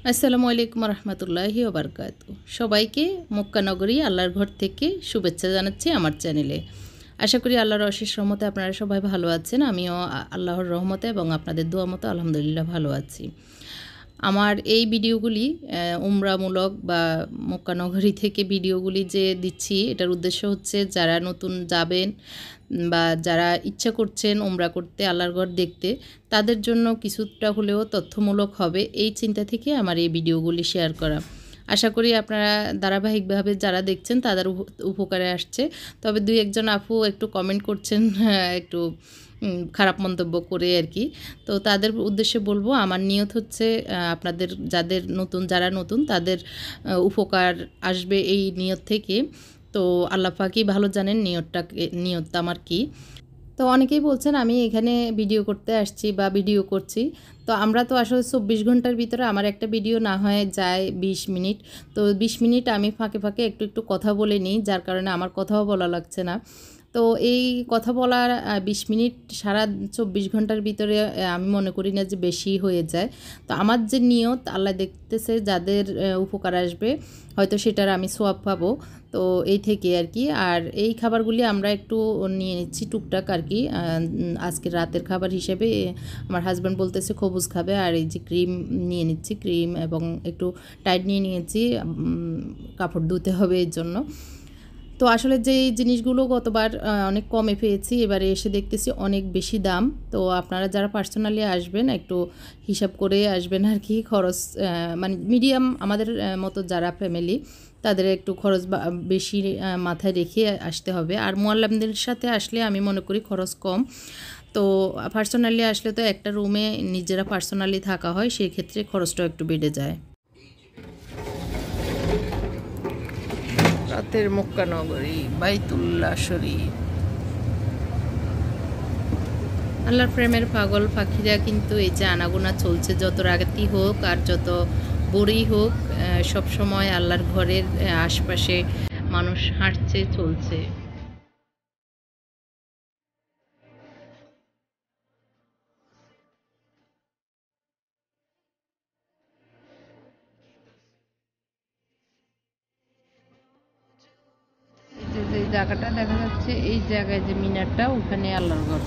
আসসালামু আলাইকুম রহমতুল্লাহি ওয়া বারাকাতুহু। সবাইকে মক্কা নগরী আল্লাহর ঘর থেকে শুভেচ্ছা জানাচ্ছি আমার চ্যানেলে। আশা করি আল্লাহর অশেষ রহমতে আপনারা সবাই ভালো আছেন। আমিও আল্লাহর রহমতে এবং আপনাদের দোয়া মতো আলহামদুলিল্লাহ ভালো আছি। আমার এই ভিডিওগুলি উমরামূলক বা মক্কা নগরী থেকে ভিডিওগুলি যে দিচ্ছি, এটার উদ্দেশ্য হচ্ছে যারা নতুন যাবেন বা যারা ইচ্ছা করছেন উমরা করতে, আল্লাহর ঘর দেখতে, তাদের জন্য কিছুটা হলেও তথ্যমূলক হবে এই চিন্তা থেকে আমার এই ভিডিওগুলি শেয়ার করা। আশা করি আপনারা ধারাবাহিকভাবে যারা দেখছেন তাদের উপকারে আসছে। তবে দুই একজন আপু একটু কমেন্ট করছেন একটু খারাপ মন্তব্য করে আর কি। তো তাদের উদ্দেশ্যে বলবো, আমার নিয়ত হচ্ছে আপনাদের যারা নতুন তাদের উপকার আসবে এই নিয়ত থেকে। তো আল্লাহ পাকই ভালো জানেন নিয়তটা আমার কি। তো অনেকেই বলছেন আমি এখানে ভিডিও করতে আসছি বা ভিডিও করছি। তো আমরা তো আসলে 24 ঘন্টার ভিতরে আমার একটা ভিডিও না হয় যায় 20 মিনিট। তো 20 মিনিট আমি ফাঁকে ফাঁকে একটু কথা বলে নিই, যার কারণে আমার কথাও বলা লাগছে না। তো এই কথা বলার 20 মিনিট সারা 24 ঘন্টার ভিতরে আমি মনে করি না যে বেশি হয়ে যায়। তো আমার যে নিয়ত, আল্লাহ দেখতেছে যাদের উপকার আসবে হয়তো সেটার আমি সোয়াব পাবো। তো এই থেকে আর কি। আর এই খাবারগুলি আমরা একটু নিয়ে নিচ্ছি টুকটাক আর কি। আজকে রাতের খাবার হিসেবে আমার হাজব্যান্ড বলতেছে খবুজ খাবে, আর এই যে ক্রিম নিয়ে নিচ্ছি, ক্রিম এবং একটু টাইট নিয়ে নিয়েছি, কাপড় ধুতে হবে এর জন্য। তো আসলে যে জিনিসগুলো গতবার অনেক কমে পেয়েছি, এবারে এসে দেখতেছি অনেক বেশি দাম। তো আপনারা যারা পার্সোনালি আসবেন একটু হিসাব করে আসবেন আর কি। খরচ মানে মিডিয়াম আমাদের মতো যারা ফ্যামিলি, তাদের একটু খরচ বেশি মাথায় রেখে আসতে হবে। আর মুআল্লিমদের সাথে আসলে আমি মনে করি খরচ কম। তো পার্সোনালি আসলে তো একটা রুমে নিজেরা পার্সোনালি থাকা হয়, সেই ক্ষেত্রে খরচটাও একটু বেড়ে যায়। রাতের মক্কা নগরী বাইতুল্লাহ শরীফ। আল্লাহর প্রেমের পাগল পাখিরা কিন্তু এই যে আনাগোনা চলছে, যত রাগাতি হোক আর যত বড়ই হোক, সব সময় আল্লাহর ঘরের আশপাশে মানুষ হাঁটছে চলছে। যে জায়গাটা দেখা যাচ্ছে, এই জায়গায় যে মিনারটা, ওখানে আল্লাহর ঘর।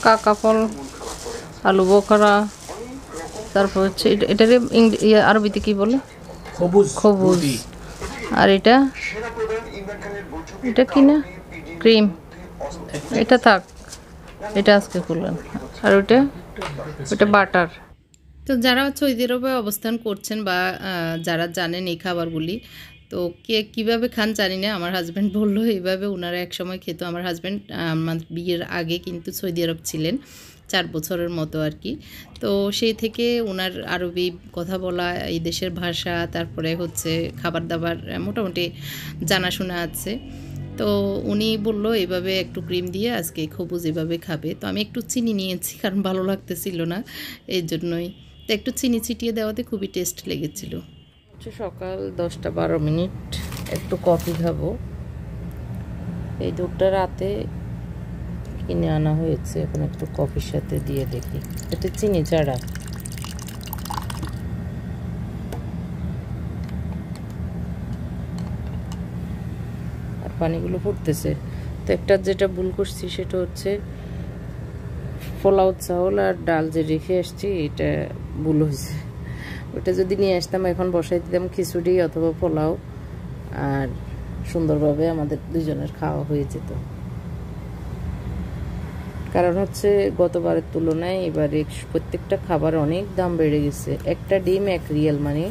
কাকা ফল, আলু বোখারা, তারপর হচ্ছে এটারে আরবিতে কি বলে, খবুজ। আর এটা কি না, ক্রিম। এটা থাক, এটা আজকে করলেন। আর ওটা বাটার। তো যারা সৌদি আরবে অবস্থান করছেন বা যারা জানেন এই খাবারগুলি, তো কে কীভাবে খান জানি না। আমার হাজব্যান্ড বললো এইভাবে ওনারা এক সময় খেত। আমার হাজব্যান্ড আমার বিয়ের আগে কিন্তু সৌদি আরব ছিলেন 4 বছরের মতো আর কি। তো সেই থেকে ওনার আরবি কথা বলা, এই দেশের ভাষা, তারপরে হচ্ছে খাবার দাবার মোটামুটি জানাশোনা আছে। তো উনি বললো এইভাবে একটু ক্রিম দিয়ে আজকে খবুজ এভাবে খাবে। তো আমি একটু চিনি নিয়েছি, কারণ ভালো লাগতেছিল না, এই জন্যই। তো একটু চিনি ছিটিয়ে দেওয়াতে খুবই টেস্ট লেগেছিল। সকাল 10টা 12 মিনিট, একটু কফি খাবো। এই দুধটা রাতে কিনে আনা হয়েছে, এখন একটু কফির সাথে দিয়ে দেখি। এটা চিনি ছাড়া। আর পানিগুলো ফুটতেছে। তো একটা যেটা ভুল করছি সেটা হচ্ছে পোলাও চাউল আর ডাল যে রেখে আসছি, এটা ভুল হয়েছে। ওটা যদি নিয়ে আসতাম এখন বসাই দিতাম খিচুড়ি অথবা পোলাও, আর সুন্দরভাবে আমাদের দুজনের খাওয়া হয়ে যেত। কারণ হচ্ছে গতবারের তুলনায় এবারে প্রত্যেকটা খাবার অনেক দাম বেড়ে গেছে। একটা ডিম 1 রিয়াল, মানে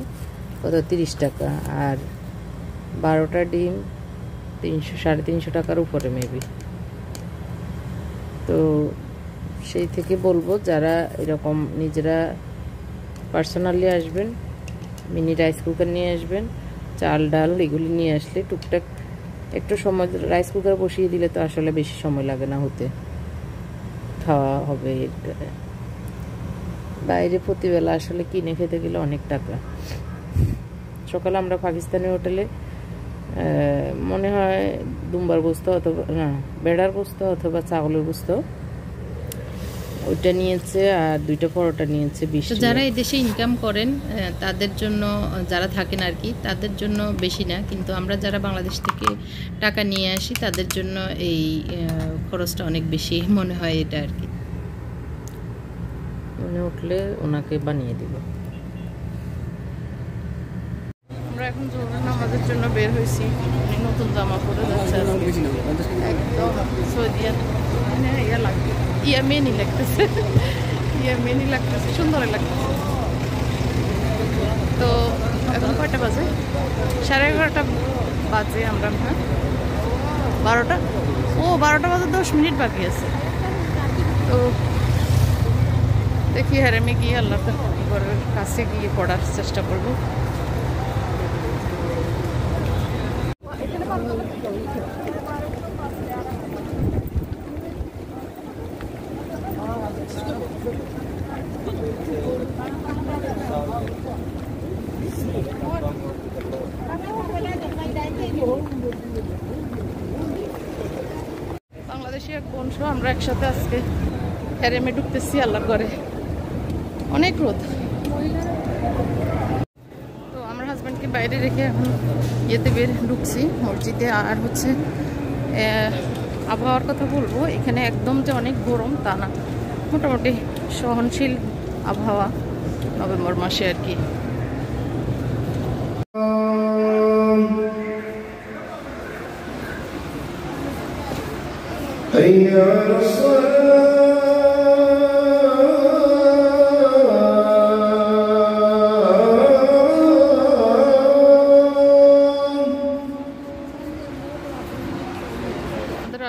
কত, 30 টাকা। আর 12টা ডিম 300-350 টাকার উপরে মেবি। তো সেই থেকে বলবো, যারা এরকম নিজেরা পার্সোনালি আসবেন, মিনি রাইস কুকার নিয়ে আসবেন, চাল ডাল এগুলি নিয়ে আসলে টুকটাক একটু সময়, রাইস কুকার বসিয়ে দিলে তো আসলে বেশি সময় লাগে না হতে, খাওয়া হবে। বাইরে প্রতিবেলা আসলে কিনে খেতে গেলে অনেক টাকা। সকালে আমরা পাকিস্তানি হোটেলে মনে হয় দুম্বার গোস্ত অথবা না বেড়ার গোস্ত অথবা ছাগলের গোস্ত ওইটা নিয়েছে, আর 2টা পরোটা নিয়েছে 20 টাকা। যারা এই দেশে ইনকাম করেন তাদের জন্য, যারা থাকেন আর কি, তাদের জন্য বেশি না, কিন্তু আমরা যারা বাংলাদেশ থেকে টাকা নিয়ে আসি তাদের জন্য এই খরচটা অনেক বেশি মনে হয় এটা আর কি। মনে উঠলে ওনাকে বানিয়ে দিব। আমরা এখন জোহরের নামাজের জন্য বের হয়েছি। নতুন জামা পরে যাচ্ছে, একদম সৌদিয়ান ইয়া লাগবে, ইয়ামেনি লাগতেছে, ইয়ামেনি লাগতেছে, সুন্দরই লাগতেছে। তো এখন কয়টা বাজে? 11:30 বাজে। আমরা হ্যাঁ 12টা, ও 12টা বাজে 10 মিনিট বাকি আছে। তো দেখি হারেমে গিয়ে আল্লাহ ঘরের কাছে গিয়ে পড়ার চেষ্টা করবো। বাংলাদেশি এক বোন সহ আমরা একসাথে আজকে হেরেমে ঢুকতেছি আল্লাহর ঘরে। অনেক রোদ। তো আমার হাজব্যান্ডকে বাইরে রেখে এখন ইয়েতে ঢুকছি মসজিদে। আর হচ্ছে আবহাওয়ার কথা বলবো, এখানে একদম যে অনেক গরম তা না, মোটামুটি সহনশীল আবহাওয়া নভেম্বর মাসে আর কি।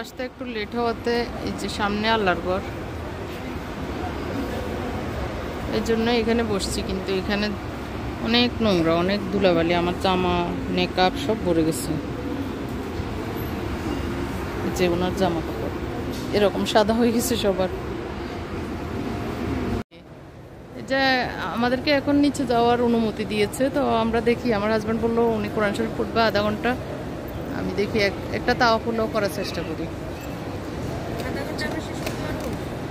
আসতে একটু লেট হওয়াতে এই যে সামনে আল্লাহর ঘর, এই জন্য এখানে বসছি। কিন্তু এখানে অনেক নোংরা, অনেক ধুলাবালি, আমার জামা মেকআপ সব ভরে গেছে। যে ওনার জামা কাপড় এরকম সাদা হয়ে গেছে সবার। যে আমাদেরকে এখন নিচে যাওয়ার অনুমতি দিয়েছে, তো আমরা দেখি। আমার হাজব্যান্ড বললো উনি কোরআন শরীফ পড়বে আধা ঘন্টা, আমি দেখি একটা তাওয়াফুলও করার চেষ্টা করি।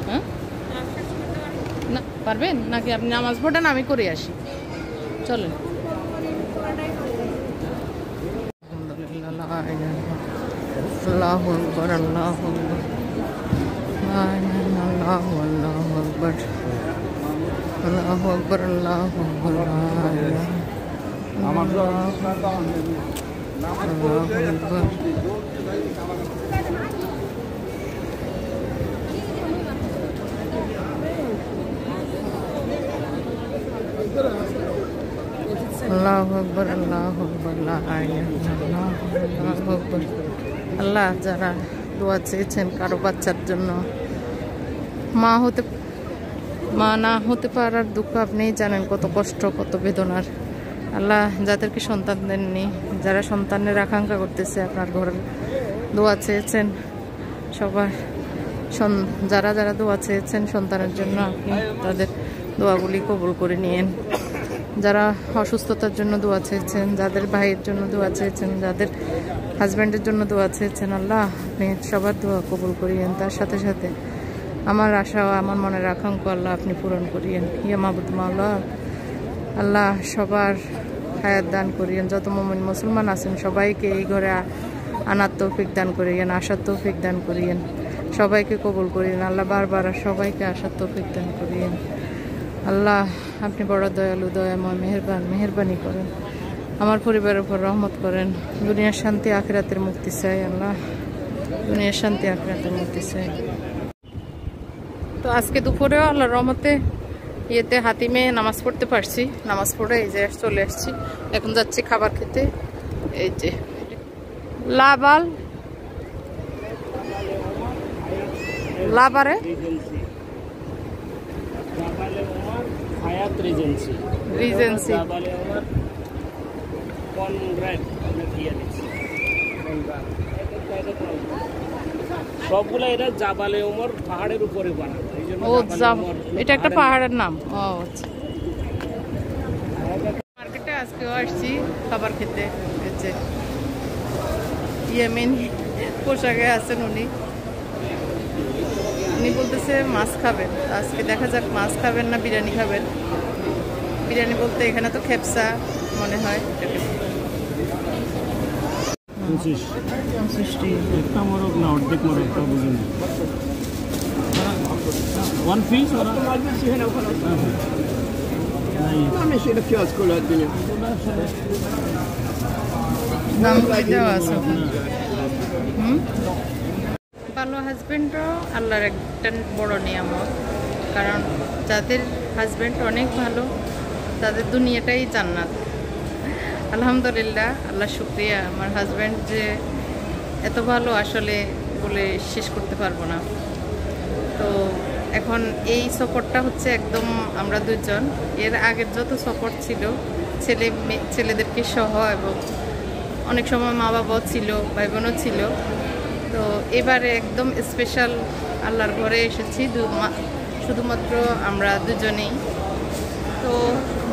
হ্যাঁ না পারবেন নাকি? আপনি নামাজ পড়েন, আমি করে আসি, চলেন। আল্লাহু আকবার, আল্লাহু আকবার, আল্লাহু আকবার, আল্লাহু আকবার, আল্লাহু আকবার, আমার আল্লাহু আকবার, আল্লাহু আকবার, আল্লাহু আকবার। আল্লাহ, যারা দোয়া চেয়েছেন কারো বাচ্চার জন্য, মা না হতে পারার দুঃখ আপনি জানেন, কত কষ্ট, কত বেদনার। আল্লাহ, যাদেরকে সন্তান দেননি, যারা সন্তানের আকাঙ্ক্ষা করতেছে, আপনার ঘরের দোয়া চেয়েছেন, সবার যারা যারা দোয়া চেয়েছেন সন্তানের জন্য, আপনি তাদের দোয়াগুলি কবুল করে নিয়েন। যারা অসুস্থতার জন্য দোয়া চেয়েছেন, যাদের ভাইয়ের জন্য দোয়া চেয়েছেন, যাদের হাজব্যান্ডের জন্য দোয়া চেয়েছেন, আল্লাহ আপনি সবার দোয়া কবুল করিয়েন। তার সাথে সাথে আমার আশা, আমার মনের আকাঙ্ক্ষা আল্লাহ আপনি পূরণ করিয়েন। ইয়া মাবুদ মাওলা, আল্লাহ সবার হায়াত দান করিয়েন। যত মুমিন মুসলমান আছেন সবাইকে এই ঘরে আনার তৌফিক দান করিয়েন, আসার তৌফিক দান করিয়েন, সবাইকে কবুল করিয়েন। আল্লাহ বারবার সবাইকে আসার তৌফিক দান করিয়েন। আল্লাহ আপনি বড় দয়ালু, দয়াময়, মেহেরবানি করেন। আমার পরিবারের উপর রহমত করেন। দুনিয়ার শান্তি, আখিরাতের মুক্তি চাই। আল্লাহ দুনিয়ার শান্তি, আখিরাতের মুক্তি চাই। তো আজকে দুপুরেও আল্লাহর রহমতে ইয়েতে হাতিমে নামাজ পড়তে পারছি। নামাজ পড়ে এই যে চলে আসছি, এখন যাচ্ছি খাবার খেতে। এই যে লাবারে রিজেন্সি সবগুলো এটা জাবালে ওমর পাহাড়ের উপরে বানানো, এই জন্য ও যাব, এটা একটা পাহাড়ের নাম। ও আচ্ছা। মার্কেটে আজকেও আসছি খাবার খেতে। হচ্ছে ইয়েমেনি পোশাকে আছেন উনি বলতেছে মাছ খাবেন। আজকে দেখা যাক মাছ খাবেন না বিরিয়ানি খাবেন। বিরিয়ানি বলতে এখানে তো খেপসা মনে হয়। ভালো হাজবেন্ডও আল্লাহর একটা বড় নিয়ামত, কারণ যাদের হাজবেন্ড অনেক ভালো তাদের দুনিয়াটাই জান্নাত। আলহামদুলিল্লাহ, আল্লাহ শুকরিয়া। আমার হাজবেন্ড যে এত ভালো আসলে বলে শেষ করতে পারবো না। তো এখন এই সফরটা হচ্ছে একদম আমরা দুজন, এর আগের যত সফর ছিল ছেলেদেরকে সহ এবং অনেক সময় মা বাবাও ছিল, ভাই বোনও ছিল। তো এবারে একদম স্পেশাল আল্লাহর ঘরে এসেছি শুধুমাত্র আমরা দুজনেই। তো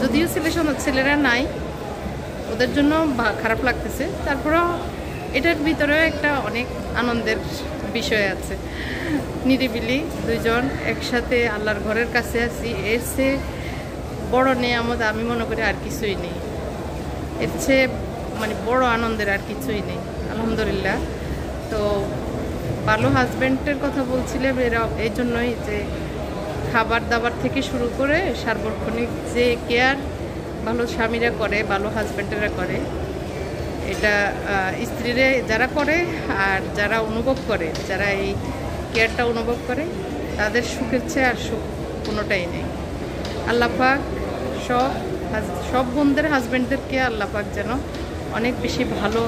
যদিও ছেলেরা নাই, ওদের জন্য খারাপ লাগতেছে, তারপরেও এটার ভিতরেও একটা অনেক আনন্দের বিষয় আছে। নিরিবিলি দুইজন একসাথে আল্লাহর ঘরের কাছে আছি, এর চেয়ে বড় নিয়ামত আমি মনে করি আর কিছুই নেই। এর চেয়ে মানে বড় আনন্দের আর কিছুই নেই, আলহামদুলিল্লাহ। তো ভালো হাজব্যান্ডের কথা বলছিলাম এই জন্যই যে খাবার দাবার থেকে শুরু করে সার্বক্ষণিক যে কেয়ার ভালো স্বামীরা করে, ভালো হাজব্যান্ডেরা করে, এটা স্ত্রীরা যারা করে আর যারা অনুভব করে, যারা এই কেয়ারটা অনুভব করে, তাদের সুখের চেয়ে আর সুখ কোনোটাই নেই। আল্লাহ পাক সব বোনদের হাজব্যান্ডদেরকে আল্লাহ পাক যেন অনেক বেশি ভালো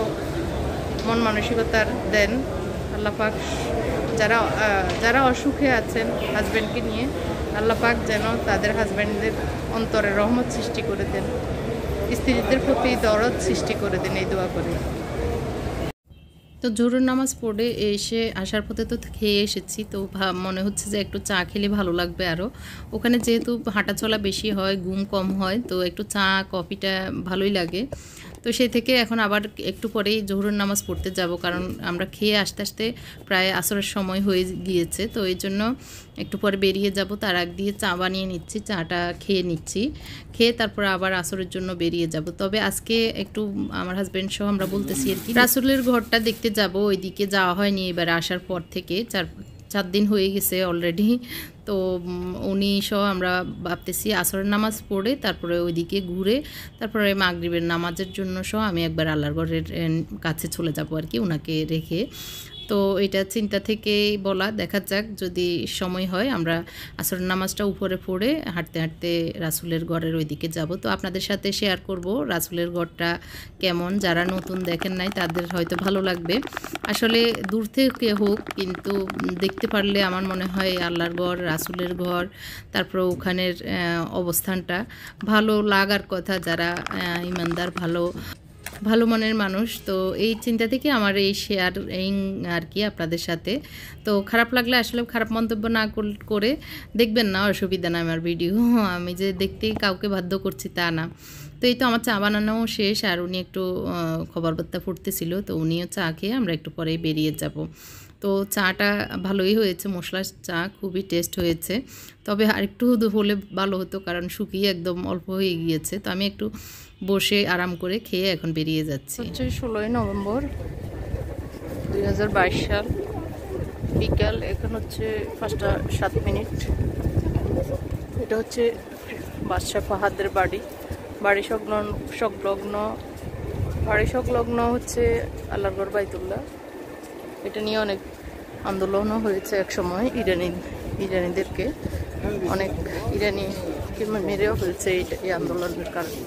মন মানসিকতার দেন। আল্লাহ পাক যারা অসুখে আছেন হাজব্যান্ডকে নিয়ে, আল্লাহ পাক যেন তাদের হাজব্যান্ডদের অন্তরে রহমত সৃষ্টি করে দেন, স্ত্রীদের প্রতি দরদ সৃষ্টি করে দেন, এই দোয়া করে। তো জোহরের নামাজ পড়ে এসে আসার পথে তো খেয়ে এসেছি, তো মনে হচ্ছে যে একটু চা খেলে ভালো লাগবে আরও। ওখানে যেহেতু হাঁটা চলা বেশি হয়, ঘুম কম হয়, তো একটু চা কফিটা ভালোই লাগে। তো সেই থেকে এখন আবার একটু পরেই জোহরের নামাজ পড়তে যাব, কারণ আমরা খেয়ে আস্তে আস্তে প্রায় আসরের সময় হয়ে গিয়েছে। তো এই জন্য একটু পরে বেরিয়ে যাব, তার আগ দিয়ে চা বানিয়ে নিচ্ছি, চাটা খেয়ে নিচ্ছি, খেয়ে তারপরে আবার আসরের জন্য বেরিয়ে যাব। তবে আজকে একটু আমার হাজব্যান্ড সহ আমরা বলতেছি আর কি, রাসূলের ঘরটা দেখতে যাব। ওইদিকে যাওয়া হয়নি এবার আসার পর থেকে, 4 দিন হয়ে গেছে অলরেডি। তো উনি সহ আমরা ভাবতেছি আসরের নামাজ পড়ে তারপরে ওইদিকে ঘুরে তারপরে মাগরিবের নামাজের জন্য সহ আমি একবার আল্লাহর ঘরের কাছে চলে যাব আর কি, ওনাকে রেখে। তো এটা চিন্তা থেকেই বলা, দেখা যাক যদি সময় হয় আমরা আসরের নামাজটা উপরে পড়ে হাঁটতে হাঁটতে রাসূলের ঘরের ওইদিকে যাব। তো আপনাদের সাথে শেয়ার করব রাসূলের ঘরটা কেমন, যারা নতুন দেখেন নাই তাদের হয়তো ভালো লাগবে। আসলে দূর থেকে হোক কিন্তু দেখতে পারলে আমার মনে হয় আল্লাহর ঘর, রাসূলের ঘর, তারপর ওখানের অবস্থানটা ভালো লাগার কথা, যারা ইমানদার ভালো মনের মানুষ। তো এই চিন্তা থেকে আমার এই শেয়ারিং আর কি আপনাদের সাথে। তো খারাপ লাগলে আসলে খারাপ মন্তব্য না করে দেখবেন না, অসুবিধা না আমার ভিডিও। আমি যে দেখতেই কাউকে বাধ্য করছি তা না। তো এই তো আমার চা বানানো শেষ, আর উনি একটু খবরবার্তা ফুটতেছিল, তো উনিও চা খেয়ে আমরা একটু পরেই বেরিয়ে যাব। তো চাটা ভালোই হয়েছে, মশলার চা খুবই টেস্ট হয়েছে। তবে আরেকটু হলে ভালো হতো, কারণ শুকিয়ে একদম অল্প হয়ে গিয়েছে। তো আমি একটু বসে আরাম করে খেয়ে এখন বেরিয়ে যাচ্ছি। হচ্ছে 16ই নভেম্বর 2022 সাল বিকাল, এখন হচ্ছে 5টা 7 মিনিট। এটা হচ্ছে বাদশাহ ফাহাদের বাড়ি সংলগ্ন হচ্ছে আল্লাহর ঘর বাইতুল্লাহ। এটা নিয়ে অনেক আন্দোলনও হয়েছে এক সময়, ইরানিদেরকে অনেক ইরানিকে মেরেও ফেলছে এই আন্দোলনের কারণে।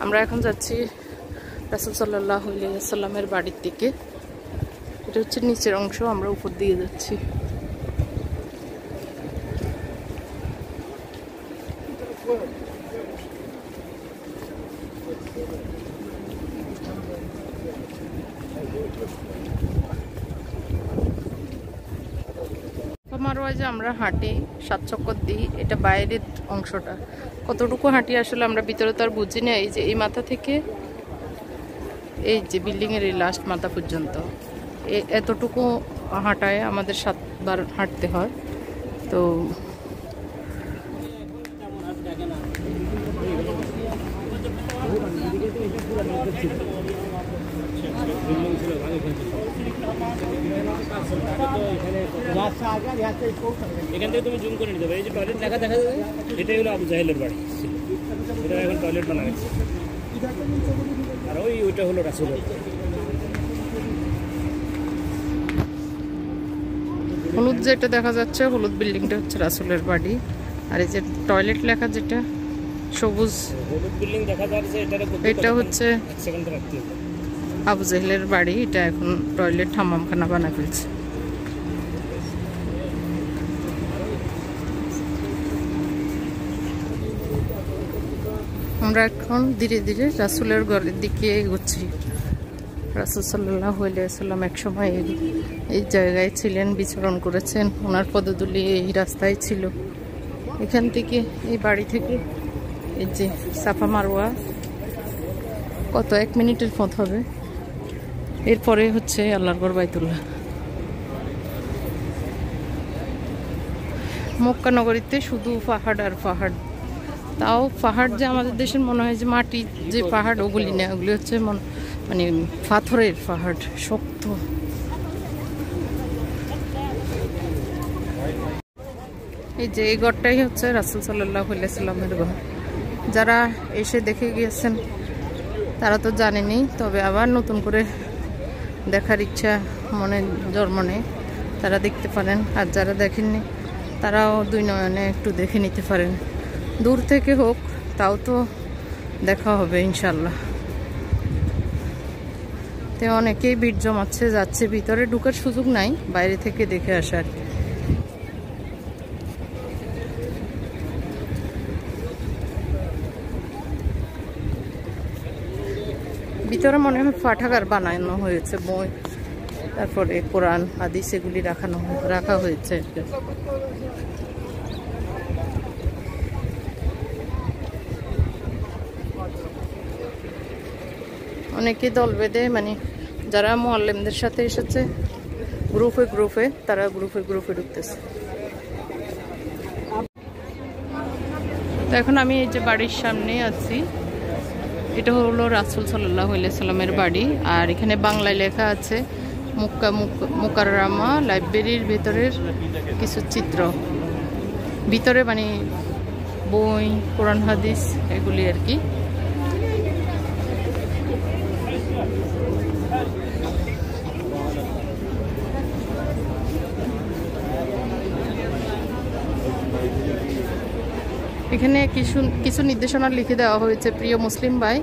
আমরা এখন যাচ্ছি রাসূল সাল্লাল্লাহু আলাইহি ওয়াসাল্লামের বাড়ির দিকে। এটা হচ্ছে নিচের অংশ, আমরা উপর দিয়ে যাচ্ছি। হয় যে আমরা হাঁটি 7 চক্কর দিই, এটা বাইরের অংশটা, কতটুকু হাঁটি আসলে আমরা ভিতরে তো আর বুঝি না। এই যে এই মাথা থেকে এই যে বিল্ডিংয়ের এই লাস্ট মাথা পর্যন্ত এতটুকু হাঁটায় আমাদের 7 বার হাঁটতে হয়। তো এখান থেকে তুমি জুম করে নিতে পারো, এই যে টয়লেট দেখা যাবে, এটাই হলো আবু জাহেলের বাড়ি। এটা এখন টয়লেট বানা হয়েছে, আর ওইটা হলো রাসূলের। হলুদ যেটা দেখা যাচ্ছে, হলুদ বিল্ডিংটা হচ্ছে রাসূলের বাড়ি। আর এই যে টয়লেট লেখা যেটা সবুজ, হলুদ বিল্ডিং দেখা যাচ্ছে, এটা হচ্ছে আবু জাহেলের বাড়ি। এটা এখন টয়লেট হাম্মামখানা বানা ফেলছে। আমরা এখন ধীরে ধীরে রাসূলের ঘরের দিকে এগোচ্ছি। রাসূল সাল্লাল্লাহু আলাইহি ওয়াসাল্লাম একসময় এই জায়গায় ছিলেন, বিচরণ করেছেন, ওনার পদধূলি এই রাস্তায় ছিল। এখান থেকে, এই বাড়ি থেকে এই যে সাফা মারওয়া কত 1 মিনিটের পথ হবে। এরপরে হচ্ছে আল্লাহর ঘর বাইতুল্লাহ। মক্কা নগরীতে শুধু পাহাড় আর পাহাড়, তাও পাহাড় যে আমাদের দেশের মনে হয় যে মাটি যে পাহাড়, ওগুলি না, ওগুলি হচ্ছে মানে পাথরের পাহাড়, শক্ত। এই যে এই ঘরটাই হচ্ছে রাসূল সাল্লাল্লাহু আলাইহি ওয়াসাল্লামের ঘর। যারা এসে দেখে গিয়েছেন তারা তো জানেনই, তবে আবার নতুন করে দেখার ইচ্ছা মনে জন্মনে তারা দেখতে পারেন। আর যারা দেখেননি তারাও 2 নয়নে একটু দেখে নিতে পারেন, দূর থেকে হোক, তাও তো দেখা হবে ইনশাল্লাহ। তো অনেকেই ভিড় জমাচ্ছে, যাচ্ছে, ভিতরে ঢোকার সুযোগ নাই, বাইরে থেকে দেখে আসার। ভিতরে মনে হয় পাঠাগার বানানো হয়েছে, বই, তারপরে কোরআন হাদিস এগুলি রাখা হয়েছে। অনেকে দল বেঁধে, মানে যারা মুআল্লিমদের সাথে এসেছে গ্রুপে তারা গ্রুপে ঢুকতেছে। তো এখন আমি এই যে বাড়ির সামনে আছি, এটা হলো রাসূল সাল্লাল্লাহু আলাইহি ওয়াসাল্লামের বাড়ি। আর এখানে বাংলায় লেখা আছে মক্কা মুকাররমা লাইব্রেরির ভেতরের কিছু চিত্র, ভিতরে মানে বই, কোরআন হাদিস এগুলি আর কি। এখানে কিছু নির্দেশনা লিখে দেওয়া হয়েছে। প্রিয় মুসলিম ভাই,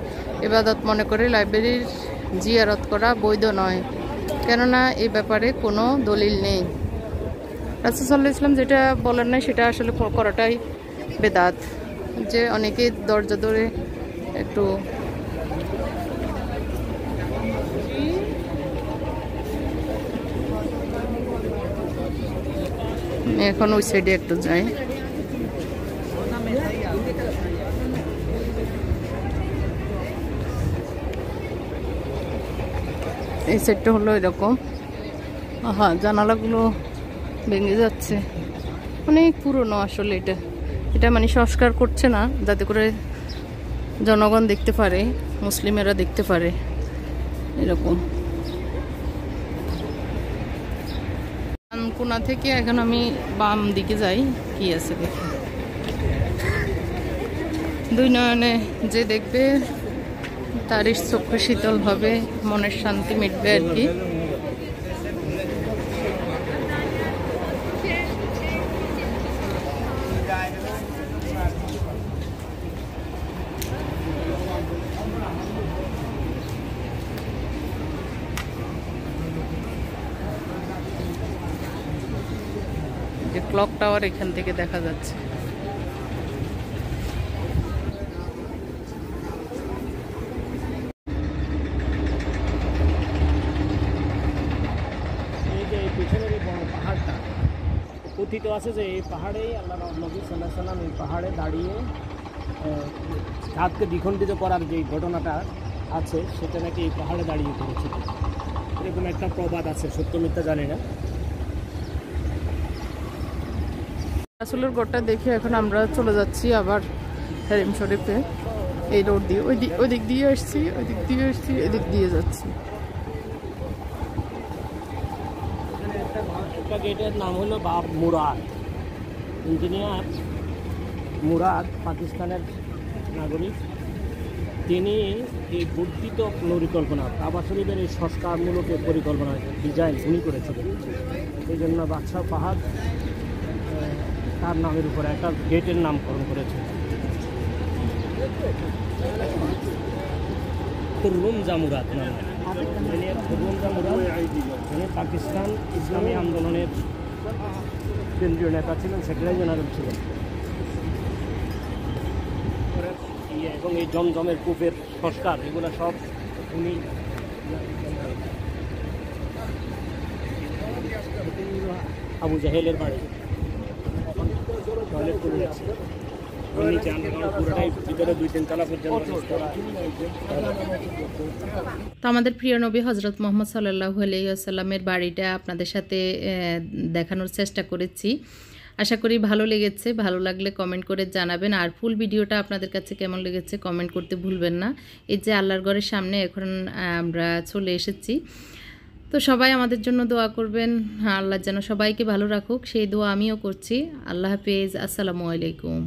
ইবাদত মনে করে লাইব্রেরির জিয়ারত করা বৈধ নয়, কেননা এই ব্যাপারে কোনো দলিল নেই। রাসূল সাল্লাল্লাহু আলাইহি ওয়াসাল্লাম যেটা বলেন না সেটা আসলে করাটাই বেদাত। যে অনেকে দরজা ধরে একটু এখন ওই সাইডে একটু যাই। এই সাইডটা হলো এরকম, জানালাগুলো ভেঙে যাচ্ছে, অনেক পুরনো আসলে। এটা মানে সংস্কার করছে না যাতে করে জনগণ দেখতে পারে, মুসলিমেরা দেখতে পারে, এরকম। কোনা থেকে এখন আমি বাম দিকে যাই, কি আছে দেখি। 2 নয়নে যে দেখবে তারই চক্ষু শীতল হবে, মনের শান্তি মিটবে আর কি। যে ক্লক টাওয়ার এখান থেকে দেখা যাচ্ছে। কথিত আছে যে এই পাহাড়েই আল্লাহ নবী সাল্লাল্লাহু আলাইহি সাল্লাম এই পাহাড়ে দাঁড়িয়ে হাতকে দ্বিখণ্ডিত করার যে ঘটনাটা আছে সেটা নাকি এই পাহাড়ে দাঁড়িয়ে করেছিল, এরকম একটা প্রবাদ আছে, সত্য মিথ্যা জানি না। রাসূলের গড়টা দেখে এখন আমরা চলে যাচ্ছি আবার হারিম শরীফে। এই রোড দিয়ে ওই দিক দিয়ে আসছি, এদিক দিয়ে যাচ্ছি। একটা গেটের নাম হলো বাব মুরাদ। ইঞ্জিনিয়ার মুরাদ পাকিস্তানের নাগরিক, তিনি এই বর্ধিত পরিকল্পনা কাবা শরীফের এই সংস্কারমূলক পরিকল্পনা ডিজাইন উনি করেছিলেন। এই জন্য বাদশাহ ফাহাদ তার নামের উপরে একটা গেটের নামকরণ করেছে খুররুমজা মুরাদ নামে। খুররুমজা মুরাদ উনি পাকিস্তান ইসলামী আন্দোলনের কেন্দ্রীয় নেতা ছিলেন, সেক্রেটারি জেনারেল ছিলেন। এবং এই জমজমের কূপের সংস্কার এগুলো সব উনি আবু জাহেলের বাড়ি টয়লেট করে নিচ্ছে। তো আমাদের প্রিয় নবী হজরত মোহাম্মদ সাল্লাল্লাহু আলাইহি ওয়াসাল্লামের বাড়িটা আপনাদের সাথে দেখানোর চেষ্টা করেছি। আশা করি ভালো লেগেছে। ভালো লাগলে কমেন্ট করে জানাবেন, আর ফুল ভিডিওটা আপনাদের কাছে কেমন লেগেছে কমেন্ট করতে ভুলবেন না। এই যে আল্লাহর ঘরের সামনে এখন আমরা চলে এসেছি, তো সবাই আমাদের জন্য দোয়া করবেন, আল্লাহ যেন সবাইকে ভালো রাখুক সেই দোয়া আমিও করছি। আল্লাহ হাফেজ, আসসালামু আলাইকুম।